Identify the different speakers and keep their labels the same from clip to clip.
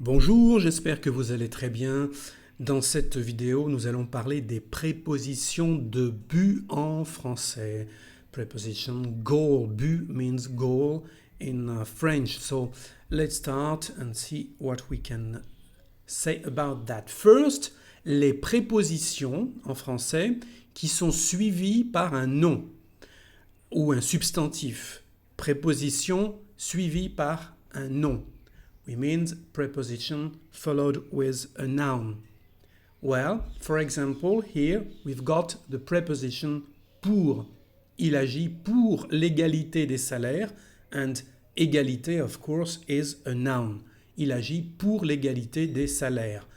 Speaker 1: Bonjour, j'espère que vous allez très bien. Dans cette vidéo, nous allons parler des prépositions de but en français. Preposition goal. But means goal in French. So let's start and see what we can say about that. First, les prépositions en français qui sont suivies par un nom ou un substantif. Préposition suivie par un nom. We mean preposition followed with a noun. Well, for example, here we've got the preposition pour. Il agit pour l'égalité des salaires, and égalité, of course, is a noun. Il agit pour l'égalité des salaires.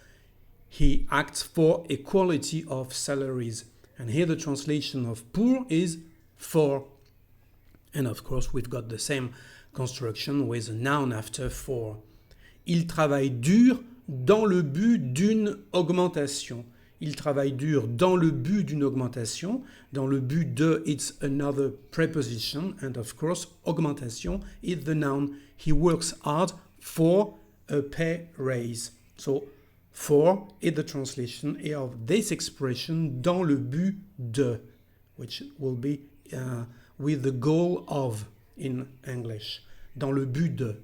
Speaker 1: He acts for equality of salaries. And here the translation of pour is for. And of course, we've got the same construction with a noun after for. Il travaille dur dans le but d'une augmentation. Il travaille dur dans le but d'une augmentation. Dans le but de, it's another preposition. And of course, augmentation is the noun. He works hard for a pay raise. So, for is the translation of this expression, dans le but de, which will be with the goal of in English. Dans le but de,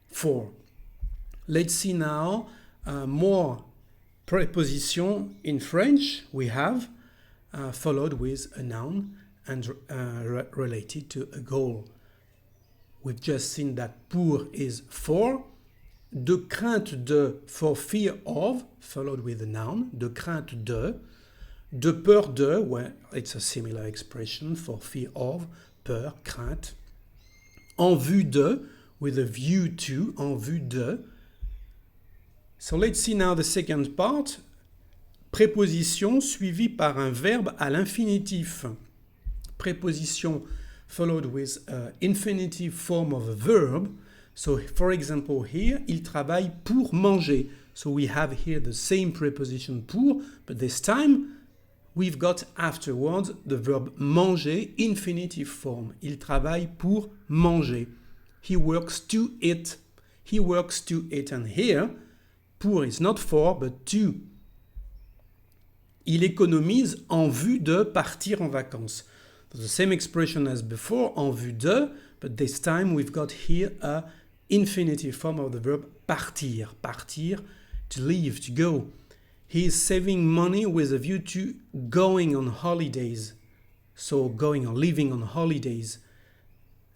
Speaker 1: for. Let's see now more prepositions in French we have followed with a noun and related to a goal. We've just seen that pour is for, de crainte de, for fear of, followed with a noun, de crainte de peur de, well, it's a similar expression, for fear of, peur, crainte, en vue de, with a view to, en vue de. So let's see now the second part. Préposition suivie par un verbe à l'infinitif. Préposition followed with an infinitive form of a verb. So for example here, il travaille pour manger. So we have here the same preposition pour, but this time we've got afterwards the verb manger, infinitive form. Il travaille pour manger. He works to eat. He works to eat. And here, pour is not for, but to. Il économise en vue de partir en vacances. The same expression as before, en vue de, but this time we've got here a infinitive form of the verb partir. Partir, to leave, to go. He is saving money with a view to going on holidays. So going or living on holidays.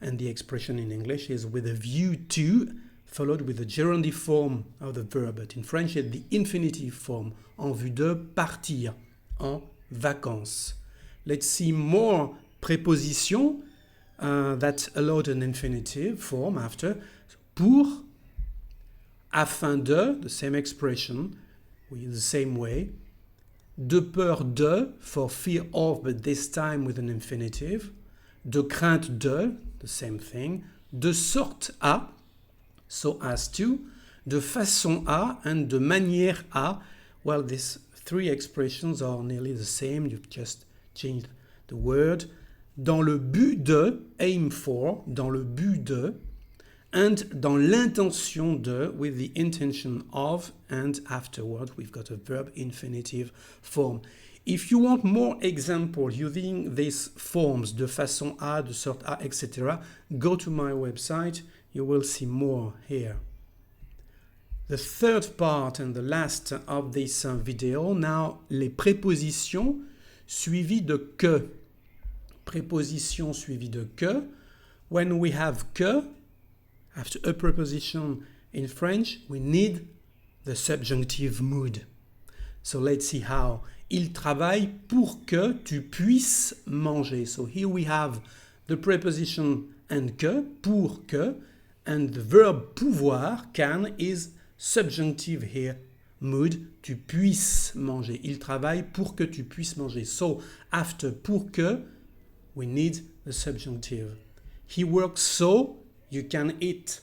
Speaker 1: And the expression in English is with a view to, followed with the gerundive form of the verb. But in French, it's the infinitive form, en vue de partir, en vacances. Let's see more prepositions that allowed an infinitive form after. Pour, afin de, the same expression, with the same way. De peur de, for fear of, but this time with an infinitive. De crainte de, the same thing. De sorte à, so as to, de façon à, and de manière à. Well, these three expressions are nearly the same. You've just changed the word. Dans le but de, aim for, dans le but de, and dans l'intention de, with the intention of, and afterward we've got a verb infinitive form. If you want more examples using these forms, de façon à, de sorte à, etc., go to my website. You will see more here. The third part and the last of this video, now les prépositions suivies de que. Prépositions suivies de que. When we have que, after a preposition in French, we need the subjunctive mood. So let's see how. Il travaille pour que tu puisses manger. So here we have the preposition and que, pour que, and the verb pouvoir, can, is subjunctive here. Mood, tu puisses manger. Il travaille pour que tu puisses manger. So, after pour que, we need the subjunctive. He works so you can eat.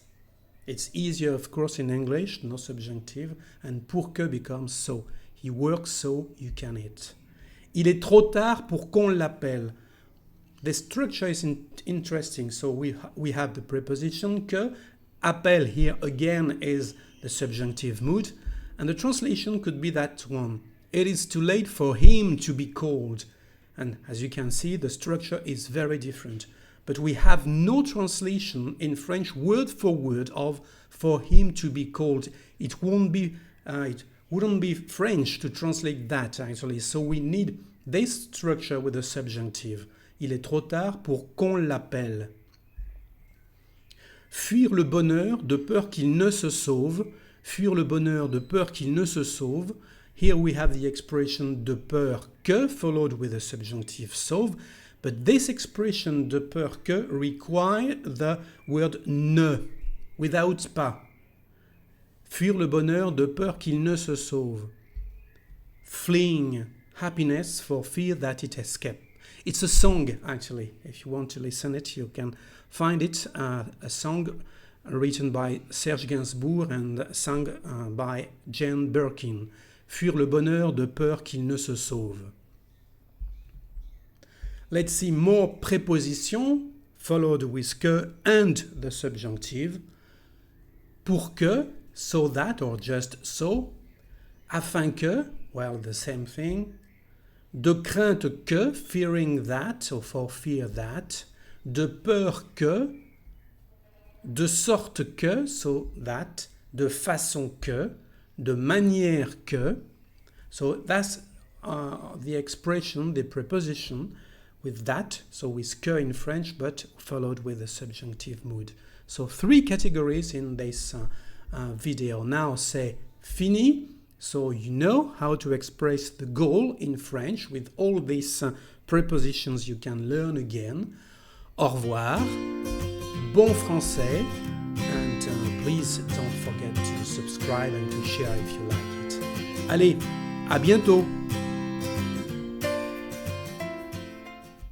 Speaker 1: It's easier, of course, in English, no subjunctive, and pour que becomes so. He works so you can eat. Il est trop tard pour qu'on l'appelle. The structure is interesting. So we have the preposition que. Appel here again is the subjunctive mood, and the translation could be that one. It is too late for him to be called. And as you can see, the structure is very different. But we have no translation in French word for word of for him to be called. It wouldn't be French to translate that actually. So we need this structure with the subjunctive. Il est trop tard pour qu'on l'appelle. Fuir le bonheur de peur qu'il ne se sauve. Fuir le bonheur de peur qu'il ne se sauve. Here we have the expression de peur que followed with the subjunctive sauve. But this expression de peur que require the word ne, without pas. Fuir le bonheur de peur qu'il ne se sauve. Fleeing happiness for fear that it escape. It's a song, actually. If you want to listen it, you can find it. A song written by Serge Gainsbourg and sung by Jane Birkin. Fuir le bonheur de peur qu'il ne se sauve. Let's see more prepositions followed with que and the subjunctive. Pour que, so that or just so. Afin que, well, the same thing. De crainte que, fearing that or for fear that. De peur que. De sorte que, so that. De façon que. De manière que. So that's the expression, the preposition with that, so with que in French, but followed with the subjunctive mood. So 3 categories in this video. Now say fini, so you know how to express the goal in French with all these prepositions you can learn again. Au revoir, bon français, and please don't forget to subscribe and to share if you like it. Allez, à bientôt!